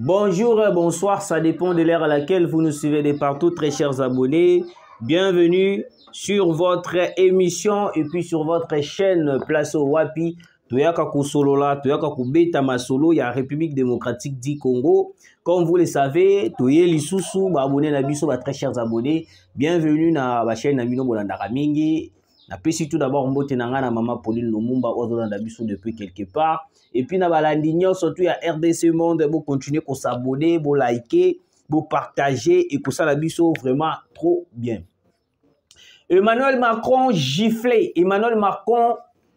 Bonjour, bonsoir, ça dépend de l'heure à laquelle vous nous suivez de partout, très chers abonnés. Bienvenue sur votre émission et puis sur votre chaîne Place au Wapi. Toyaka Kusolola, Toyaka Kubeta Masolo, il y a République démocratique du Congo. Comme vous le savez, Toye Lisusu, abonné na biso, très chers abonnés. Bienvenue na la chaîne Namino Bolandara Mingi. Napesi tout d'abord mbote nanga na maman Pauline Lumumba ozolanda biso depuis quelque part. Et puis na balandignon surtout ya RDC Monde, vous continuez à s'abonner, vous liker, vous partager et que ça la biso vraiment trop bien. Emmanuel Macron giflé, Emmanuel Macron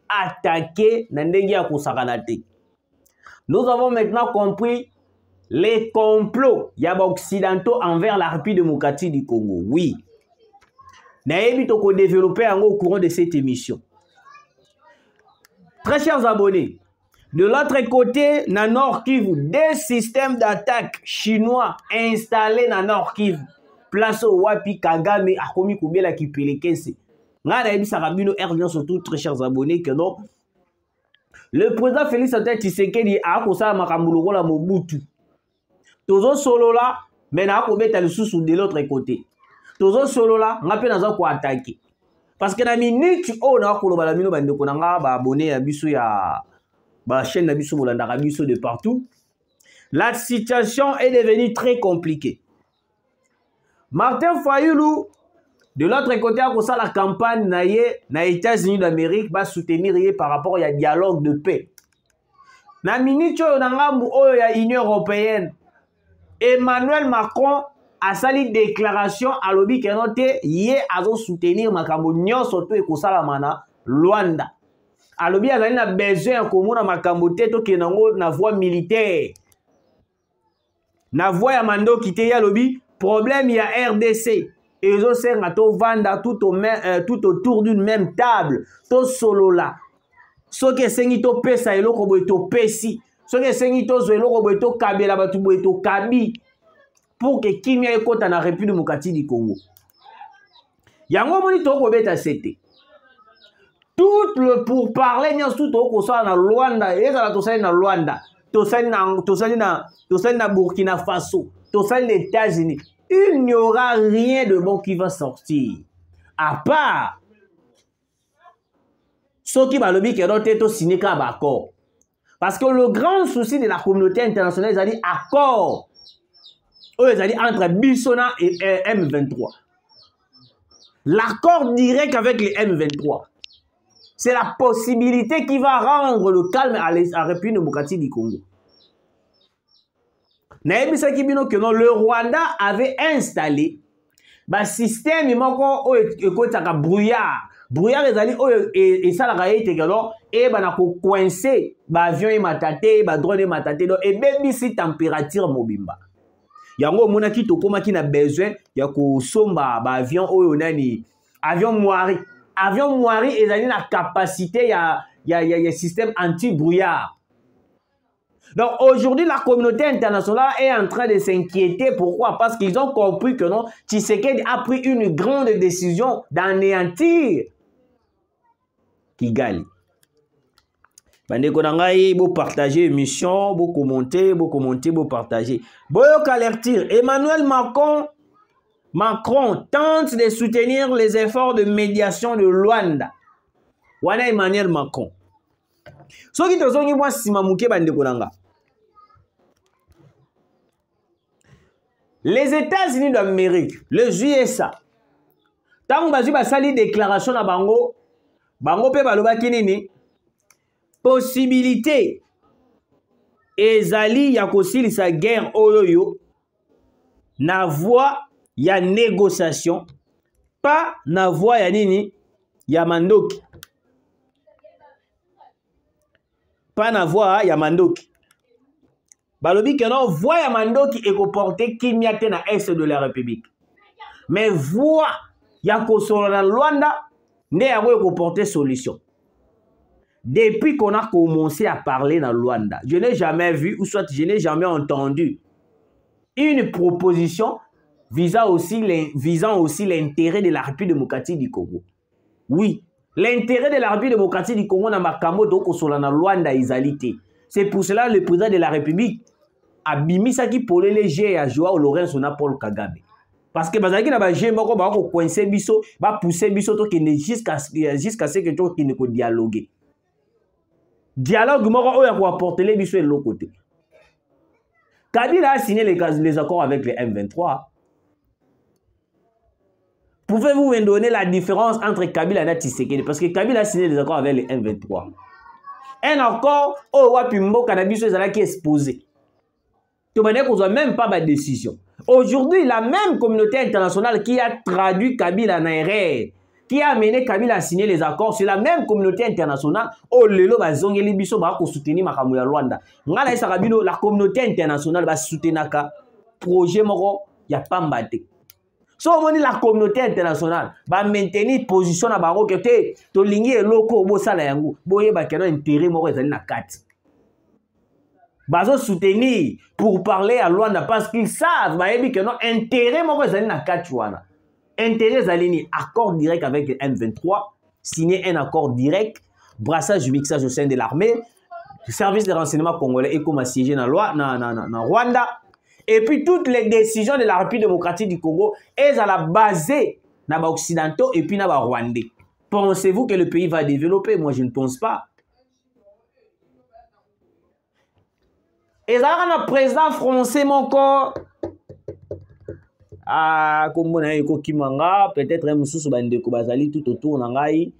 attaqué na ndenge ya kosakanate. Nous avons maintenant compris les complots ya occidentaux envers la République démocratique du Congo. Oui. Naebi toko développer au courant de cette émission. Très chers abonnés, de l'autre côté, na Nord Kivu, des systèmes d'attaque chinois installés na Nord Kivu. Place au Wapi Kagame akomi kubela kipelekese. Nga naebi sarabino RDN surtout très chers abonnés que non. Le président Félix Antoine Tshisekedi a kosa makambulo la Mobutu. Tozo solo là, mais na akobeta le sous de l'autre côté. Tozo solo là, ngape naza ko attaquer. Parce que na minute o na ko loba la mino bande ko nga ba abonné ya biso ya ba chaîne na biso bolandaka biso de partout. La situation est devenue très compliquée. Martin Fayulu de l'autre côté a kosa la campagne na États-Unis d'Amérique va soutenir par rapport au dialogue de paix. Na minute o na ngambu o ya Union européenne, Emmanuel Macron a sali déclaration à l'obi qui a noté hier à soutenir makambo nyonso to ekosala mana Luanda. À l'obi a na besoin komona makambo teto kenango na voie militaire. Na voie ya mando kité ya l'obi problème ya RDC. Et zo senga to vanda tout autour d'une même table. To solo là. So ke sengi to pesa eloko boy to pesi. So ke sengi to zo eloko boy to kabela batu boy to kabi. Pour que Kimia ekota na République démocratique du Congo. Yango moni to ko beta sete. Tout le pour parler nya tout ko so na Luanda, ezala to sali na Luanda, to sali na Burkina Faso, to sali les États-Unis. Il n'y aura rien de bon qui va sortir. À part ce qui va le dire que to signé un accord. Parce que le grand souci de la communauté internationale, c'est-à-dire accord. C'est-à-dire entre Bissona et M23. L'accord direct avec les M23, c'est la possibilité qui va rendre le calme à la République démocratique du Congo. Le Rwanda avait installé un système de brouillard. Brouillard et ça la réalité et coincé avion et mataté, drone et mataté et même si température mobimba. Yango monaki to koma ki na besoin ya ko somba ba avion oyo nani avion moiri ezali na capacité ya système anti-brouillard. Donc aujourd'hui la communauté internationale est en train de s'inquiéter. Pourquoi? Parce qu'ils ont compris que non, Tshisekedi a pris une grande décision d'anéantir Kigali. Bandeko nangai, vous partagez l'émission, vous commentez, vous partagez. Boyok alertir, Emmanuel Macron tente de soutenir les efforts de médiation de Luanda. Wana Emmanuel Macron. Soki tozongi mwa sima muke bandeko nanga. Les États-Unis d'Amérique, les USA, tant bazu basali déclaration na bango pe balobaki nini? Possibilité ezali ya kosilisa guerre oyo na voie ya négociation, pas na voie ya nini ya mandoki. Pas na voie ya mandoki. Balobi que non voie ya mandoki ekoporter kimia te na est de la République. Mais voie ya kosolo na Luanda ne yango ekoporter solution. Depuis qu'on a commencé à parler dans Luanda, je n'ai jamais vu, ou soit je n'ai jamais entendu une proposition visant aussi l'intérêt de la République démocratique du Congo. Oui, l'intérêt de la République démocratique du Congo n'a pas de Luanda. C'est pour cela que le président de la République abimisaki polele G ya Joao Lorenzo na Paul Kagame. Parce que bazaki na ba G moko ba ko coincer biso, ba pousser biso to kende jusqu'à ce que to kende ko dialoguer. Dialogue moko oya ko apporter les biso de l'autre côté. Kabila a signé les accords avec les M23. Pouvez-vous me donner la différence entre Kabila et Tshisekedi? Parce que Kabila a signé les accords avec les M23. Un accord, Wapimbo Cannabis qui est exposé. Tu ne qu'on même pas de décision. Aujourd'hui, la même communauté internationale qui a traduit Kabila en erreur, qui a amené Kabila à signer les accords, c'est la même communauté internationale. Oh, lelo bazongeli biso ba ko soutenir makambo ya Rwanda. Ngala isa kabino la communauté internationale va soutenir ka projet moko ya pambate. So on dit la communauté internationale va maintenir position na bango que te to lingi eloko bo sala yango boye ba keno intérêt moko ezali na kati. Bazo soutenir pour parler à Rwanda parce qu'ils savent ba yebi que non intérêt moko ezali na kati wana. Intérêt Zalini, accord direct avec le M23, signer un accord direct, brassage mixage au sein de l'armée, service de renseignement congolais et comme assiégé dans Rwanda. Et puis toutes les décisions de la République démocratique du Congo, elles à la basée dans les occidentaux et puis dans les Rwandais. Pensez-vous que le pays va développer? Moi je ne pense pas. Et ça le président français mon corps. Ah, comme on a écouté Kimanga, peut-être un mususu bandeko bazali tout autour nangai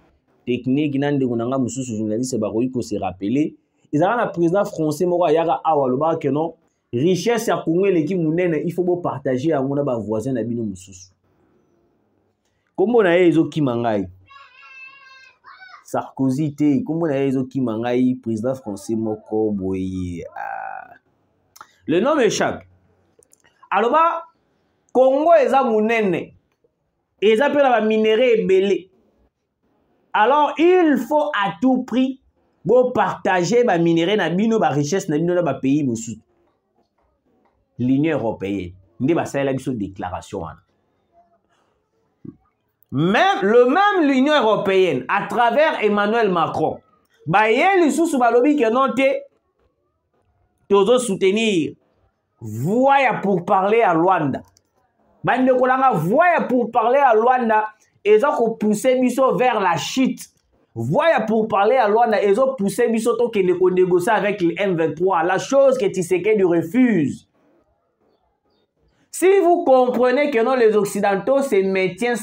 technique nande kunanga mususu journaliste baroyi ko se rappeler. Ils ont un président français moko yaka awaloba que non richesse ya Congo l'équipe munene il faut bo partager à mona ba voisin na bino mususu. Comme on a ezo Kimanga Sarkozy te, comme on a ezo Kimanga président français moko boye. Le nom m'échappe. Alors bah Congo eza munene eza pe na ba minerais ebele. Alors il faut à tout prix bo partager ba minerais na bino ba richesse na bino na ba pays mosusu. L'Union européenne nde ba sala biso déclaration wana. Même l'Union européenne à travers Emmanuel Macron ba yeli susu ba lobi que non te tozo soutenir voya pour parler à Rwanda. Bande kolanga voya pour parler à Rwanda et ça ko pousser biso vers la chute. Voya pour parler à Rwanda et ça pousser biso to kende ko négocier avec le M23, la chose que Tshisekedi refuse. Si vous comprenez que non les occidentaux se maintiennent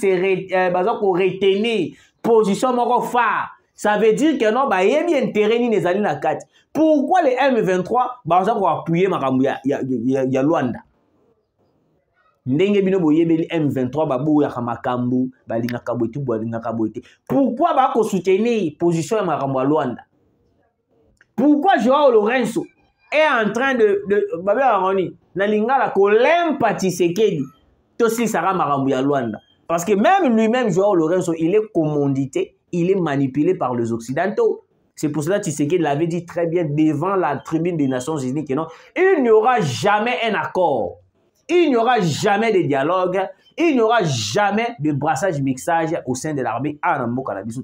ko retenir position moko phare, ça veut dire que non ba yebi intérêt ni nezali na kati. Pourquoi le M23 ba ko appuyer makambo ya Rwanda? Ndenge bino boyebeli M23 babo ya kamakambu balinga kaboti bolinga kaboti. Pourquoi ba ko soutenir position ya makambo ya Rwanda? Pourquoi Joao Lorenzo est en train de babela ngoni na lingala ko lempa Tshisekedi to si sara makambo ya Rwanda? Parce que même lui-même Joao Lorenzo il est commandité, il est manipulé par les occidentaux. C'est pour cela que Tshisekedi l'avait dit très bien devant la tribune des Nations Unies que non, il n'y aura jamais un accord. Il n'y aura jamais de dialogue, il n'y aura jamais de brassage mixage au sein de l'armée à Cannabis.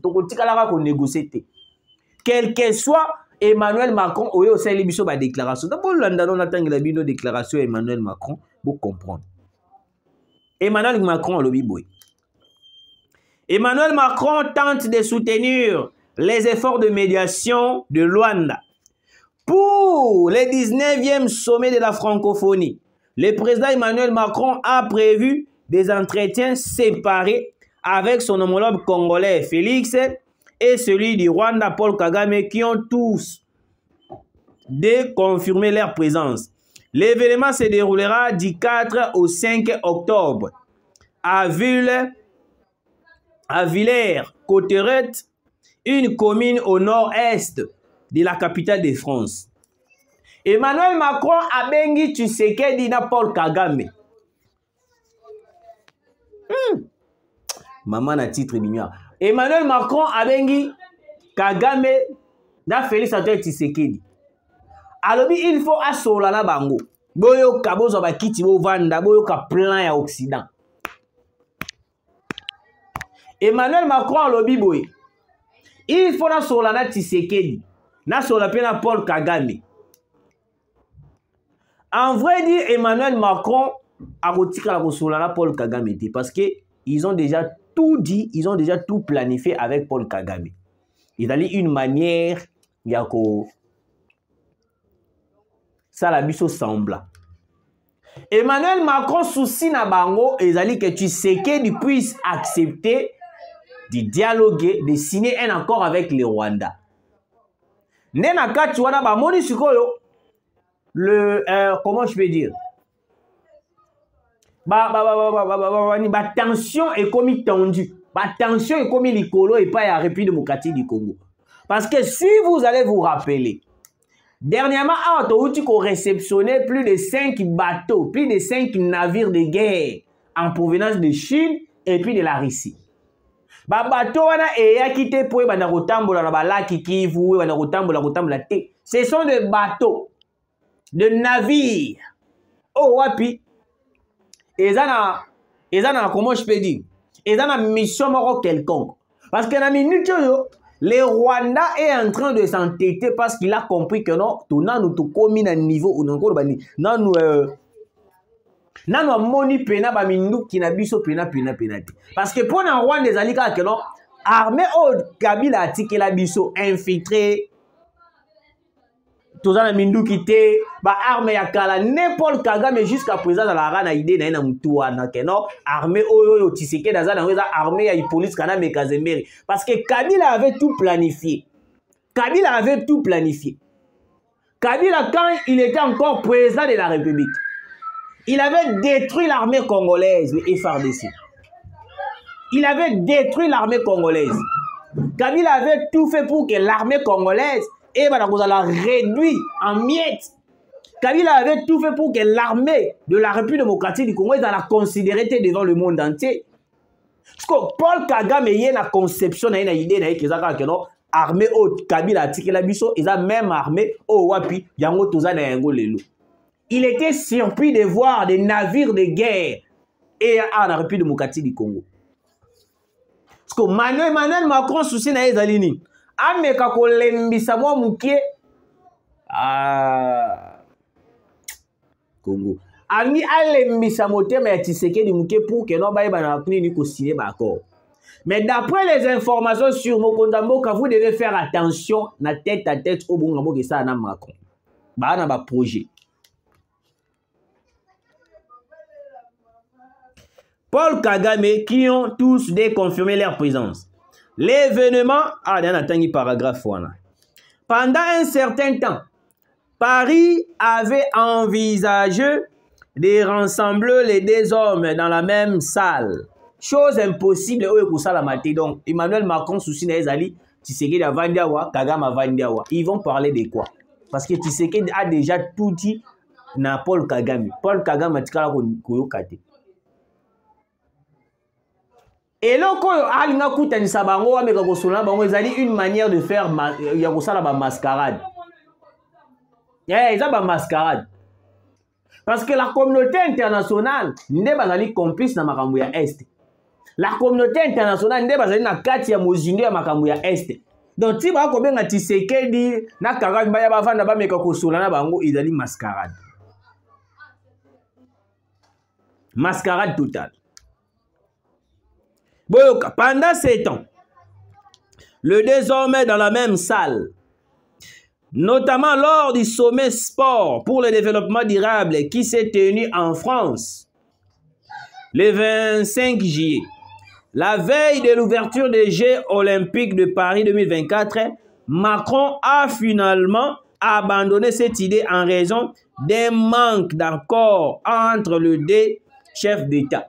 Quel que soit Emmanuel Macron, au sein de la déclaration. D'abord, on attend la déclaration Emmanuel Macron pour comprendre. Emmanuel Macron, Emmanuel Macron tente de soutenir les efforts de médiation de Luanda pour le 19e sommet de la francophonie. Le président Emmanuel Macron a prévu des entretiens séparés avec son homologue congolais Félix et celui du Rwanda Paul Kagame qui ont tous déconfirmé leur présence. L'événement se déroulera du 4 au 5 octobre à Villers-Cotterêts, une commune au nord-est de la capitale de France. Emmanuel Macron a bengi Tshisekedi na Paul Kagame. Maman na titre mignon. Emmanuel Macron a bengi Kagame na Félix Antoine Tshisekedi. Alors il faut asola na bango. Boyo kabozo ba kiti bo vanda boyo ka plan ya Occident. Emmanuel Macron lobi boy. Il faut asola na Tshisekedi. Na sola pe na Paul Kagame. En vrai dire, Emmanuel Macron a retiré la Rosolana Paul Kagame parce qu'ils ont déjà tout dit, ils ont déjà tout planifié avec Paul Kagame. Il a eu une manière, il y a ça la biso sembla. Emmanuel Macron souci na bango, ezali que tu sais qu'il puisse accepter de dialoguer, de signer un accord avec le Rwanda. Nena kati wana ba moni sikoyo le comment je peux dire ba tension est comme tendue. Ba tension est comme likolo et pas la République démocratique du Congo. Parce que si vous allez vous rappeler, dernièrement, on a réceptionné plus de 5 bateaux, plus de 5 navires de guerre en provenance de Chine et puis de la Russie. Ce sont des bateaux, des navires. Oh, wapi. Et ça, comment je peux dire? Et ça, une mission quelconque. Parce que dans la minute, le Rwanda est en train de s'entêter parce qu'il a compris que non, tout nous commis à niveau où nous moni pena ba mindu qui na biso pena. Parce que pour na Rwanda des alika que non armée au Kabila atike la biso infiltré tout ça na mindu qui té ba armée ya kala n'importe Kagame jusqu'à présent dans la rana idée na mutu wana que non armée oyo Tshisekedi dans la armée ya police kana mekazemere parce que Kabila avait tout planifié. Kabila, quand il était encore président de la République, il avait détruit l'armée congolaise, le FARDC. Il avait détruit l'armée congolaise. Kabila avait tout fait pour que l'armée congolaise la réduit en miettes. Kabila avait tout fait pour que l'armée de la République démocratique du Congo la considérée devant le monde entier. Parce que Paul Kagame a la conception, il a une idée que non armée haute Kabila atike la biso, ils ont même armée au wapi yango toza na yango lelo. Il était surpris de voir des navires de guerre et à la République démocratique du Congo. Parce que Emmanuel Macron souci na ezalini ameka ko lembisa mwa mukie Congo. Ami alembisa motema ya Tshisekedi mukie pour que non baye bana nini ko signer ba accord. Mais d'après les informations sur Mokonza Mboka, vous devez faire attention na tête à tête au bon que ça na Macron. Ba na ba projet. Paul Kagame qui ont tous déconfirmé leur présence. L'événement, paragraphe voilà. Pendant un certain temps, Paris avait envisagé de rassembler les deux hommes dans la même salle. Chose impossible, donc Emmanuel Macron, souci Naezali, Tshisekedi a Vandiawa, Kagame a Vandiawa. Ils vont parler de quoi? Parce que Tshisekedi a déjà tout dit na Paul Kagame. Paul Kagame a dit qu'il et là, quand il a une manière de faire la mascarade. Ils ont une mascarade. Parce que la communauté internationale n'est pas complice dans Makambuya Est. La communauté internationale n'est pas complice dans Makambuya Est. Donc, si vous avez dit Tshisekedi, ils ont une mascarade. Mascarade totale. Pendant ces temps, le désormais dans la même salle, notamment lors du sommet sport pour le développement durable qui s'est tenu en France le 25 juillet, la veille de l'ouverture des Jeux olympiques de Paris 2024, Macron a finalement abandonné cette idée en raison d'un manque d'accord entre les deux chefs d'État.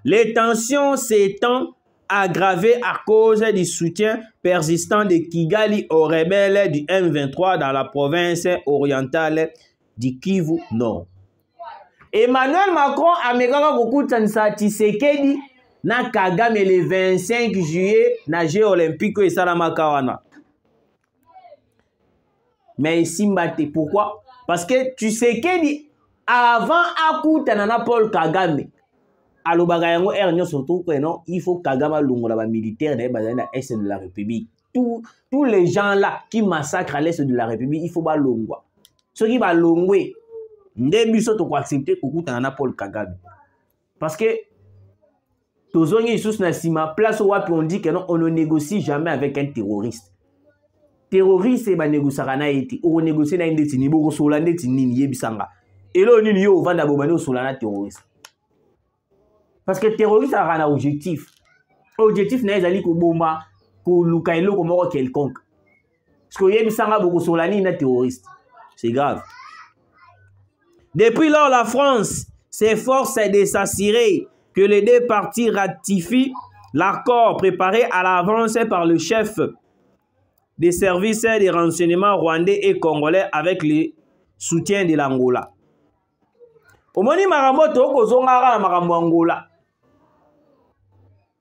Les tensions s'étant aggravées à cause du soutien persistant de Kigali aux rebelles du M23 dans la province orientale du Kivu Nord. Emmanuel Macron a megaka beaucoup de Tshisekedi na Kagame le 25 juillet na Jeux olympiques et Salamaka wana. Mais ici, pourquoi? Parce que Tshisekedi avant akutana na Paul Kagame. Surtout il faut Kagame Lungola militaire de l'Est de la République. Tous les gens là qui massacrent à l'Est de la République, il faut pas Longwa. Ceux qui va Longwe, nde biso to ko accepter kokutana na Paul Kagame parce que tozongi lisusu na sima place wapi on dit que non, on ne négocie jamais avec un terroriste. Terroriste ba négociera na eti o négocier na ndeti ni boko sola ndeti nini yebisanga elo nini yo vanda bobani o sola na terroriste parce que terroriste a un objectif na ezali ko bomba ko luka eloko moko quelconque parce que yebisanga boko sola ni na terroriste c'est grave. Depuis lors, la France s'efforce de s'assurer que les deux parties ratifient l'accord préparé à l'avance par le chef des services de renseignement rwandais et congolais avec le soutien de l'Angola. Omoni maramoto kozongara na makambo Angola.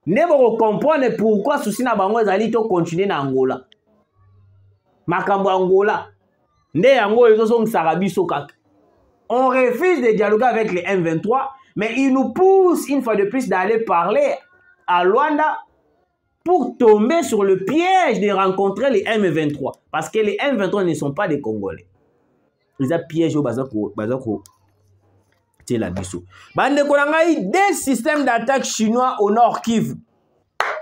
Nebo comprendre pourquoi souci na bango ezali to continuer na Angola. Makambo Angola. Nde yango ezosongisaka biso kaka. On refuse de dialoguer avec les M23, mais ils nous poussent une fois de plus d'aller parler à Luanda pour tomber sur le piège de rencontrer les M23. Parce que les M23 ne sont pas des Congolais. Ils ont piégé au Bazako. C'est la biso. Bande Korangaï, des systèmes d'attaque chinois au Nord Kivu.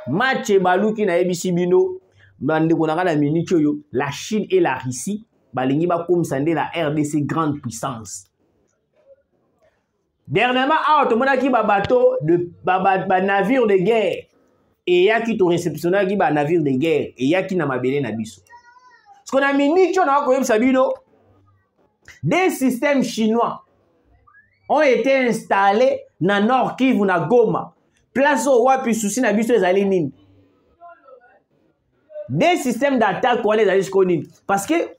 Match Balouki na ABC Bino. Bande Korangaï, la Chine et la Russie. Balingi ba comme sande la RDC grande puissance. Dernièrement, automonaki ba bateau de ba navire de guerre et ya qui to réceptionné qui ba navire de guerre et ya qui na mabele na biso. Ce qu'on a mis nicho na ko sabino des systèmes chinois ont été installés na Nord Kivu na Goma. Place au wapi souci na biso ezali nini. Des systèmes d'attaque pour les aller nini parce que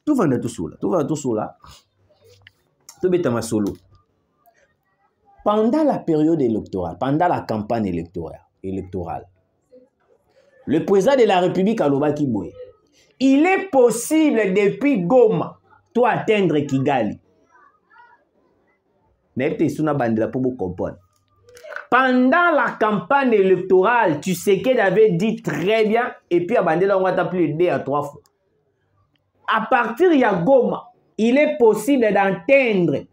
tout va tout cela, tout bête ma solo. Pendant la période électorale, pendant la campagne électorale, le président de la République Aloba Kiboye, il est possible depuis Goma, de atteindre Kigali. Pendant la campagne électorale, tu sais qu'elle avait dit très bien, et puis Abandela on va t'appeler 2 à 3 fois. À partir de Goma, il est possible d'atteindre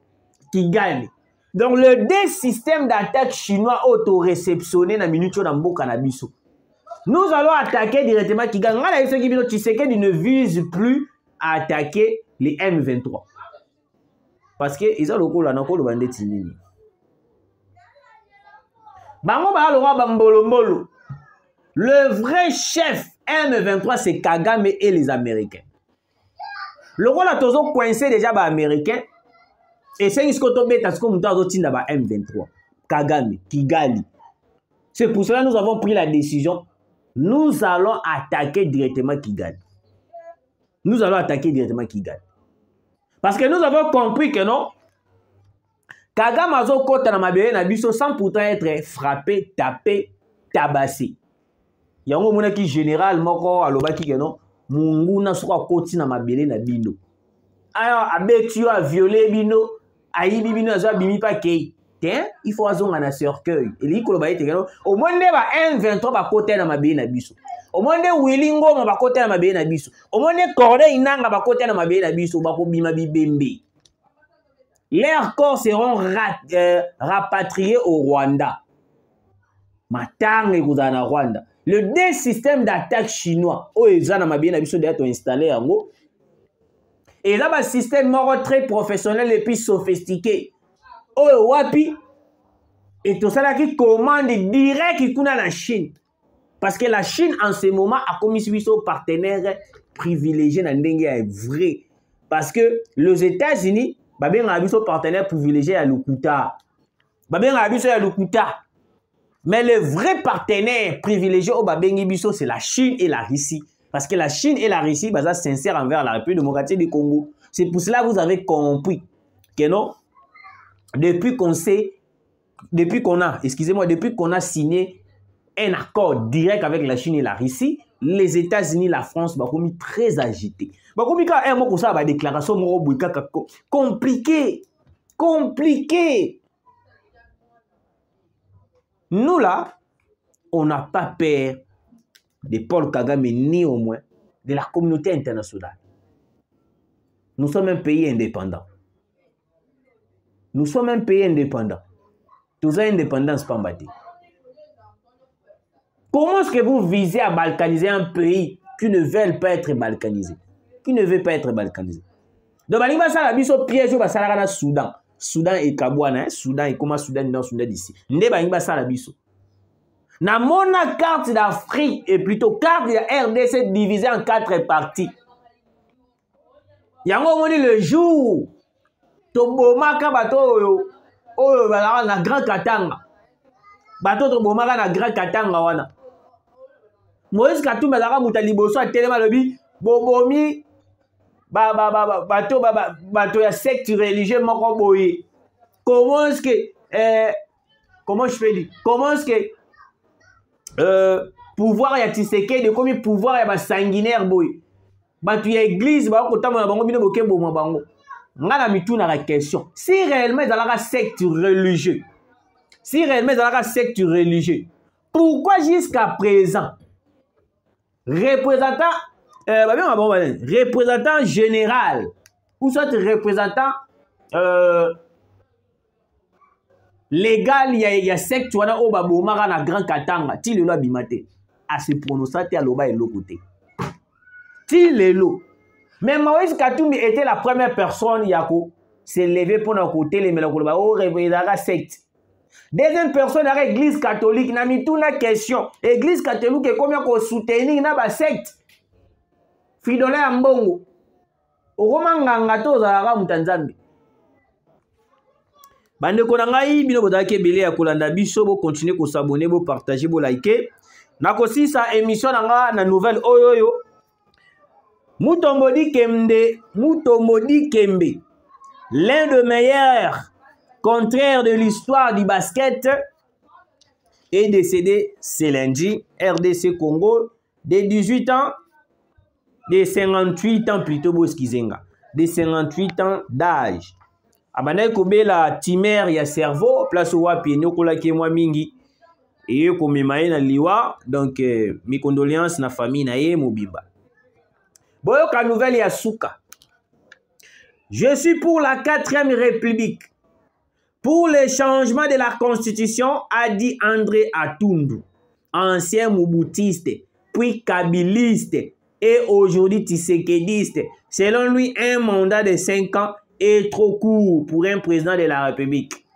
Kigali. Donc, le deux systèmes d'attaque chinois auto-réceptionnés dans minute dans Mboka na biso. Nous allons attaquer directement Kigali. Tu sais qu'il ne vise plus à attaquer les M23. Parce que ils ont le coup là, le bandit tinini. Le vrai chef M23, c'est Kagame et les Américains. Le rôle a toujours coincé déjà les Américains. Et c'est ce qu'on met parce qu'on a M23, Kagame, Kigali. C'est pour cela que nous avons pris la décision. Nous allons attaquer directement Kigali. Nous allons attaquer directement Kigali. Parce que nous avons compris que non, Kagame a kota na mabele na biso sans pourtant être frappé, tapé, tabassé. Il y a un moment qui général moko alobaki que non, munguna soka koti na mabele na bino. Alors abetu a violé bino. Aïe bibino azo bimi pa kei. Tiens, il faut azonga na cercueil. Et li koloba ete keno. Au monde ba M23 ba côté na mabé na biso. Au monde Willingo ba côté na mabé na biso. Au monde Corday Inanga ba côté na mabé na biso ba ko bima bibembe. Leurs corps seront rapatriés au Rwanda. Matang ekozana Rwanda. Le deux systèmes d'attaque chinois o ezana mabé na biso d'ailleurs installé yango. Et là, un système très professionnel et puis sophistiqué. Oh, wapi. Et tout ça qui commande direct qui coule à la Chine. Parce que la Chine, en ce moment, a commis son partenaire privilégié dans le vrai. Parce que les États-Unis, ils ont son partenaire privilégié à l'Ukuta. Mais le vrai partenaire privilégié au Babengibiso, c'est la Chine et la Russie. Parce que la Chine et la Russie sont sincères envers la République démocratique du Congo. C'est pour cela que vous avez compris que non, depuis qu'on a signé un accord direct avec la Chine et la Russie, les États-Unis, la France, sont mis très agités. Déclaration compliquée. Nous là, on n'a pas peur de Paul Kagame, ni au moins de la communauté internationale. Nous sommes un pays indépendant. Nous sommes un pays indépendant. Tous indépendance pas bâti. Comment est-ce que vous visez à balkaniser un pays qui ne veut pas être balkanisé? Qui ne veut pas être balkanisé? Donc, il va ça la biso piège au Basara Soudan. Soudan et Kabouana, Soudan et comment Soudan dans Soudan d'ici. Ndeba il va ça la biso. Na mona carte d'Afrique et plutôt carte de RDC divisée en 4 parties. Yango on dit le jour tobomaka bato oyo na Grand Katanga. Bato tobomaka na Grand Katanga wana. Moïse Katumbi azaka muta liboso atelema lobi bobomi bato ya secte religieux moko boye. Comment est-ce que comment je peux dire? Comment est-ce que pouvoir ya Tshisekedi comme pouvoir ya ba sanguinaire boye. Bato ya église ba ko tamona bango bino bokembo mo bango. Ngana mituna la question. Si réellement ils ont un secte religieux. Si réellement ils ont un secte religieux. Pourquoi jusqu'à présent représentant général ou soit représentant légal il y a secte wana o babomaka na Grand Katanga ti lelo abimate a se prononcer te aloba elo côté ti lelo. Mais Moïse Katumbi était la première personne yako s'est levé pour notre côté les melakoloba o représentant secte. Deuxième personne à l'église catholique n'a mis tout la question. Église catholique est combien qu'on soutenir na ba secte. Fidole ambongo. Okomanga to za mutanzambi. Bande ko na ngai bino botake belé ya kolanda biso bo continuer ko s'abonner bo partager bo liker. Na ko si sa émission nga na nouvelle oyoyo. Mutombodi Kembe. L'un des meilleurs contraire de l'histoire du basket, est décédé ce lundi, RDC Congo, de 18 ans, de 58 ans plutôt, de 58 ans d'âge. Abana kobe la timer ya cerveau, place wa pieno kola ke mwa mingi, et comme na liwa, donc mes condoléances na famille na ye mobimba. Boyo ka nouvelle ya Souka. Je suis pour la 4e République. Pour le changement de la Constitution, a dit André Atundu, ancien Moubutiste, puis Kabiliste et aujourd'hui Tshisekediste. Selon lui, un mandat de 5 ans est trop court pour un président de la République.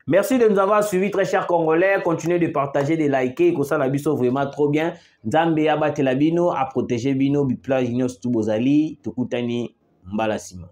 Merci de nous avoir suivis, très chers Congolais. Continuez de partager, de liker. Comme ça, la biso vraiment trop bien. Nzambe ya batelabino, à protéger bino, biplage, nyos, tubozali, tukutani, mbalasima.